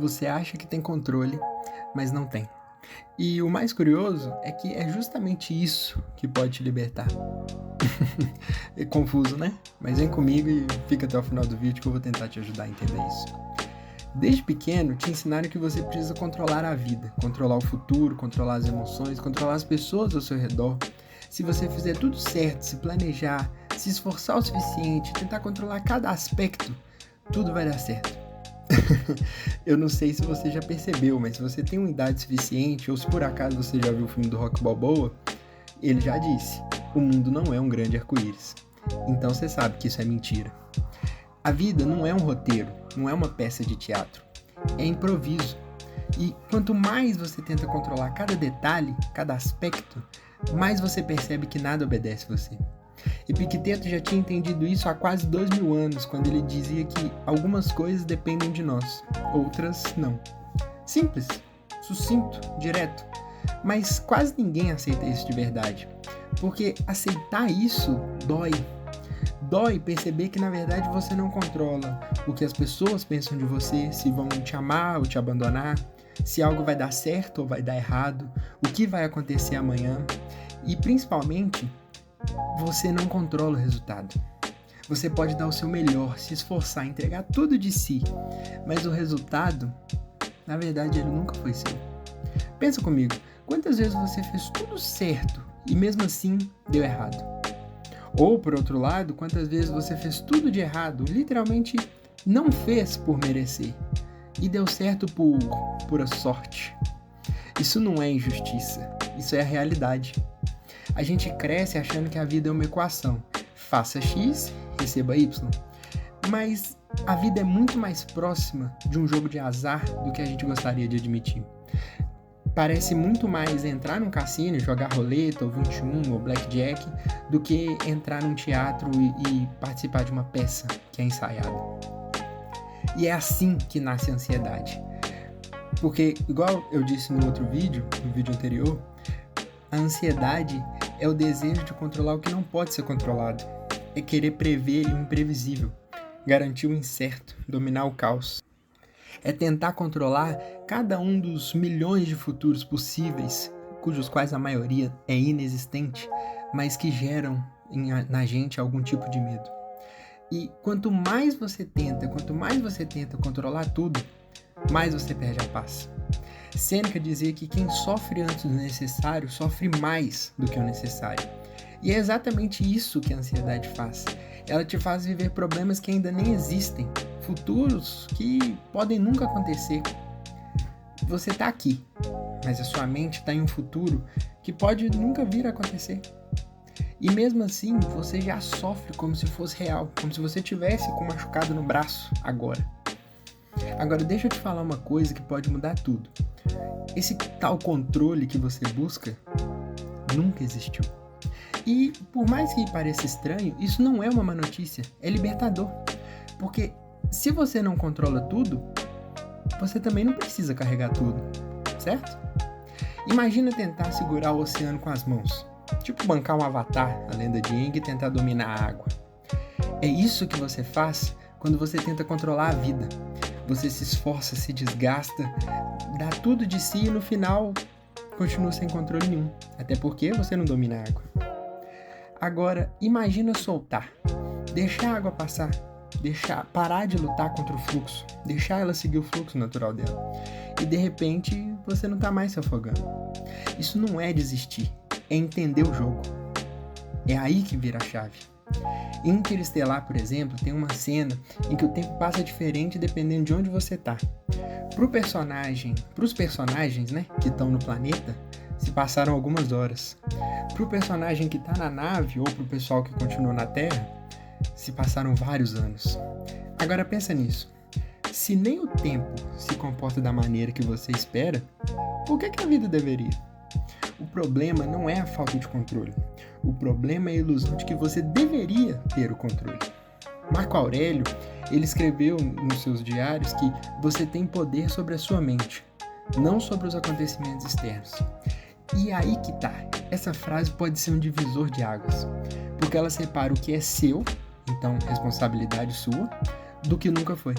Você acha que tem controle, mas não tem. E o mais curioso é que é justamente isso que pode te libertar. É confuso, né? Mas vem comigo e fica até o final do vídeo que eu vou tentar te ajudar a entender isso. Desde pequeno, te ensinaram que você precisa controlar a vida, controlar o futuro, controlar as emoções, controlar as pessoas ao seu redor. Se você fizer tudo certo, se planejar, se esforçar o suficiente, tentar controlar cada aspecto, tudo vai dar certo. Eu não sei se você já percebeu, mas se você tem uma idade suficiente, ou se por acaso você já viu o filme do Rock Balboa, ele já disse, o mundo não é um grande arco-íris. Então você sabe que isso é mentira. A vida não é um roteiro, não é uma peça de teatro, é improviso. E quanto mais você tenta controlar cada detalhe, cada aspecto, mais você percebe que nada obedece você. Epicteto já tinha entendido isso há quase 2000 anos, quando ele dizia que algumas coisas dependem de nós, outras não. Simples, sucinto, direto. Mas quase ninguém aceita isso de verdade, porque aceitar isso dói. Dói perceber que na verdade você não controla o que as pessoas pensam de você, se vão te amar ou te abandonar, se algo vai dar certo ou vai dar errado, o que vai acontecer amanhã e principalmente você não controla o resultado. Você pode dar o seu melhor, se esforçar, entregar tudo de si, mas o resultado, na verdade, ele nunca foi seu. Pensa comigo, quantas vezes você fez tudo certo e mesmo assim deu errado? Ou, por outro lado, quantas vezes você fez tudo de errado, literalmente não fez por merecer e deu certo por pura sorte? Isso não é injustiça, isso é a realidade. A gente cresce achando que a vida é uma equação. Faça X, receba Y. Mas a vida é muito mais próxima de um jogo de azar do que a gente gostaria de admitir. Parece muito mais entrar num cassino e jogar roleta, ou 21, ou blackjack, do que entrar num teatro e participar de uma peça que é ensaiada. E é assim que nasce a ansiedade. Porque, igual eu disse no outro vídeo, no vídeo anterior, a ansiedade é o desejo de controlar o que não pode ser controlado. É querer prever o imprevisível, garantir o incerto, dominar o caos. É tentar controlar cada um dos milhões de futuros possíveis, cujos quais a maioria é inexistente, mas que geram na gente algum tipo de medo. E quanto mais você tenta controlar tudo, mais você perde a paz. Sêneca dizia que quem sofre antes do necessário sofre mais do que o necessário. E é exatamente isso que a ansiedade faz. Ela te faz viver problemas que ainda nem existem, futuros que podem nunca acontecer. Você está aqui, mas a sua mente está em um futuro que pode nunca vir a acontecer. E mesmo assim, você já sofre como se fosse real, como se você tivesse com um machucado no braço agora. Agora, deixa eu te falar uma coisa que pode mudar tudo. Esse tal controle que você busca nunca existiu. E por mais que pareça estranho, isso não é uma má notícia, é libertador. Porque se você não controla tudo, você também não precisa carregar tudo, certo? Imagina tentar segurar o oceano com as mãos. Tipo bancar um Avatar, a lenda de Aang, e tentar dominar a água. É isso que você faz quando você tenta controlar a vida. Você se esforça, se desgasta, dá tudo de si e no final continua sem controle nenhum. Até porque você não domina a água. Agora, imagina soltar. Deixar a água passar. Parar de lutar contra o fluxo. Deixar ela seguir o fluxo natural dela. E de repente, você não tá mais se afogando. Isso não é desistir. É entender o jogo. É aí que vira a chave. Em Interestelar, por exemplo, tem uma cena em que o tempo passa diferente dependendo de onde você tá. Pros personagens, né, que estão no planeta, se passaram algumas horas. Pro personagem que tá na nave ou pro pessoal que continua na Terra, se passaram vários anos. Agora pensa nisso. Se nem o tempo se comporta da maneira que você espera, por que a vida deveria? O problema não é a falta de controle. O problema é a ilusão de que você deveria ter o controle. Marco Aurélio, ele escreveu nos seus diários que você tem poder sobre a sua mente, não sobre os acontecimentos externos. E aí que tá. Essa frase pode ser um divisor de águas, porque ela separa o que é seu, então responsabilidade sua, do que nunca foi.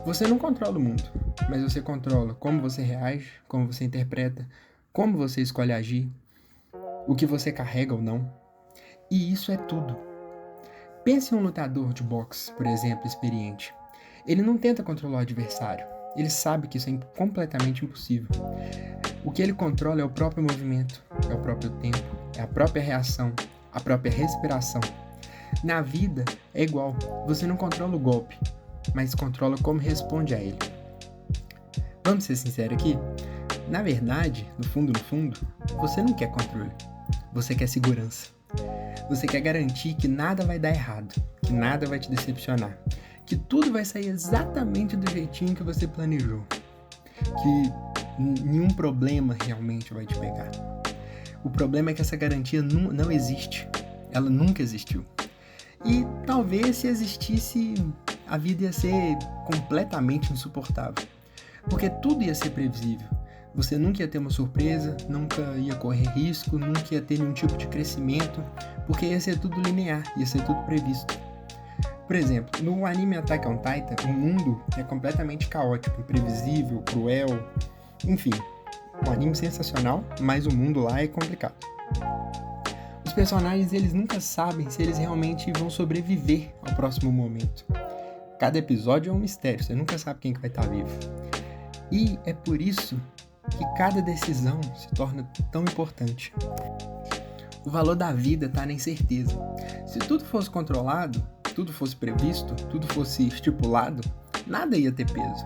Você não controla o mundo, mas você controla como você reage, como você interpreta, como você escolhe agir, o que você carrega ou não. E isso é tudo. Pense em um lutador de boxe, por exemplo, experiente. Ele não tenta controlar o adversário. Ele sabe que isso é completamente impossível. O que ele controla é o próprio movimento, é o próprio tempo, é a própria reação, a própria respiração. Na vida é igual. Você não controla o golpe, mas controla como responde a ele. Vamos ser sinceros aqui? Na verdade, no fundo, você não quer controle. Você quer segurança. Você quer garantir que nada vai dar errado, que nada vai te decepcionar, que tudo vai sair exatamente do jeitinho que você planejou, que nenhum problema realmente vai te pegar. O problema é que essa garantia não existe. Ela nunca existiu. E talvez se existisse, a vida ia ser completamente insuportável. Porque tudo ia ser previsível. Você nunca ia ter uma surpresa, nunca ia correr risco, nunca ia ter nenhum tipo de crescimento, porque ia ser tudo linear, ia ser tudo previsto. Por exemplo, no anime Attack on Titan, o mundo é completamente caótico, imprevisível, cruel, enfim. Um anime sensacional, mas o mundo lá é complicado. Os personagens, eles nunca sabem se eles realmente vão sobreviver ao próximo momento. Cada episódio é um mistério, você nunca sabe quem que vai estar vivo. E é por isso que cada decisão se torna tão importante. O valor da vida está na incerteza. Se tudo fosse controlado, tudo fosse previsto, tudo fosse estipulado, nada ia ter peso.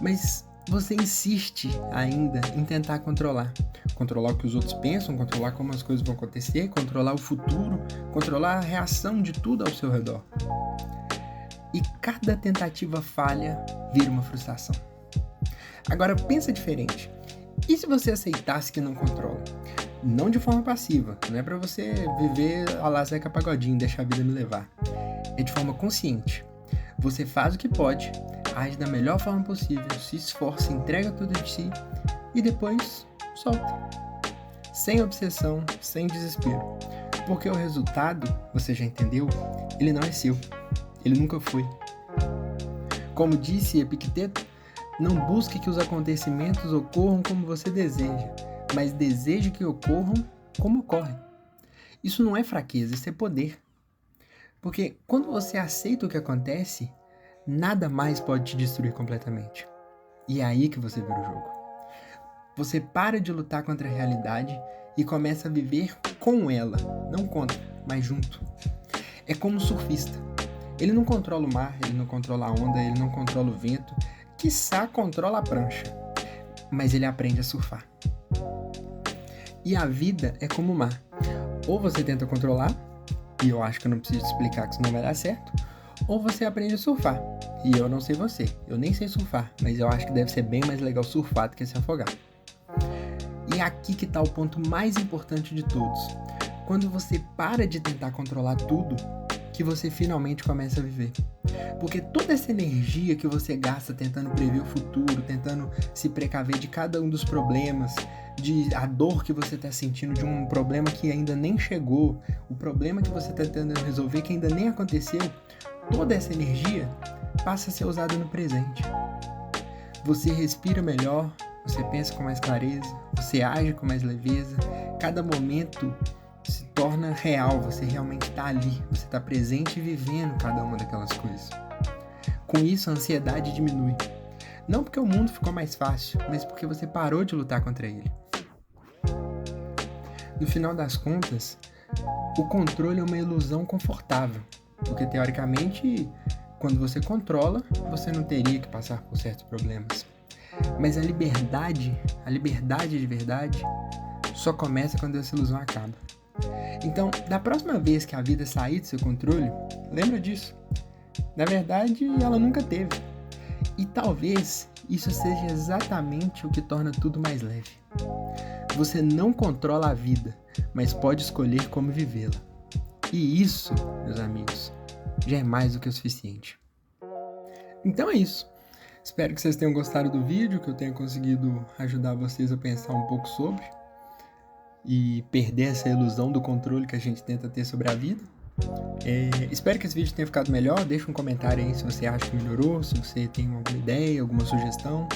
Mas você insiste ainda em tentar controlar. Controlar o que os outros pensam, controlar como as coisas vão acontecer, controlar o futuro, controlar a reação de tudo ao seu redor. E cada tentativa falha vira uma frustração. Agora pensa diferente. E se você aceitasse que não controla? Não de forma passiva, não é pra você viver a la Zeca Pagodinho, deixar a vida me levar. É de forma consciente. Você faz o que pode, age da melhor forma possível, se esforça, entrega tudo de si e depois solta. Sem obsessão, sem desespero. Porque o resultado, você já entendeu, ele não é seu. Ele nunca foi. Como disse Epicteto, não busque que os acontecimentos ocorram como você deseja, mas deseje que ocorram como ocorrem. Isso não é fraqueza, isso é poder. Porque quando você aceita o que acontece, nada mais pode te destruir completamente. E é aí que você vira o jogo. Você para de lutar contra a realidade e começa a viver com ela, não contra, mas junto. É como um surfista. Ele não controla o mar, ele não controla a onda, ele não controla o vento, quiçá controla a prancha, mas ele aprende a surfar. E a vida é como o mar. Ou você tenta controlar, e eu acho que eu não preciso te explicar que isso não vai dar certo, ou você aprende a surfar. E eu não sei você, eu nem sei surfar, mas eu acho que deve ser bem mais legal surfar do que se afogar. E é aqui que está o ponto mais importante de todos. Quando você para de tentar controlar tudo, que você finalmente começa a viver. Porque toda essa energia que você gasta tentando prever o futuro, tentando se precaver de cada um dos problemas, de a dor que você está sentindo de um problema que ainda nem chegou, o problema que você está tentando resolver que ainda nem aconteceu, toda essa energia passa a ser usada no presente. Você respira melhor, você pensa com mais clareza, você age com mais leveza, cada momento se torna real, você realmente está ali, você está presente e vivendo cada uma daquelas coisas. Com isso, a ansiedade diminui. Não porque o mundo ficou mais fácil, mas porque você parou de lutar contra ele. No final das contas, o controle é uma ilusão confortável, porque teoricamente, quando você controla, você não teria que passar por certos problemas. Mas a liberdade de verdade, só começa quando essa ilusão acaba. Então, da próxima vez que a vida sair do seu controle, lembra disso. Na verdade, ela nunca teve. E talvez isso seja exatamente o que torna tudo mais leve. Você não controla a vida, mas pode escolher como vivê-la. E isso, meus amigos, já é mais do que o suficiente. Então é isso. Espero que vocês tenham gostado do vídeo, que eu tenha conseguido ajudar vocês a pensar um pouco sobre e perder essa ilusão do controle que a gente tenta ter sobre a vida. Espero que esse vídeo tenha ficado melhor. Deixa um comentário aí se você acha que melhorou, se você tem alguma ideia, alguma sugestão.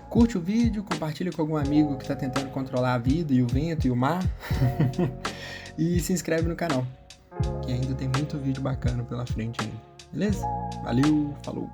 Curte o vídeo, compartilha com algum amigo que está tentando controlar a vida e o vento e o mar. E se inscreve no canal, que ainda tem muito vídeo bacana pela frente ainda. Beleza? Valeu, falou!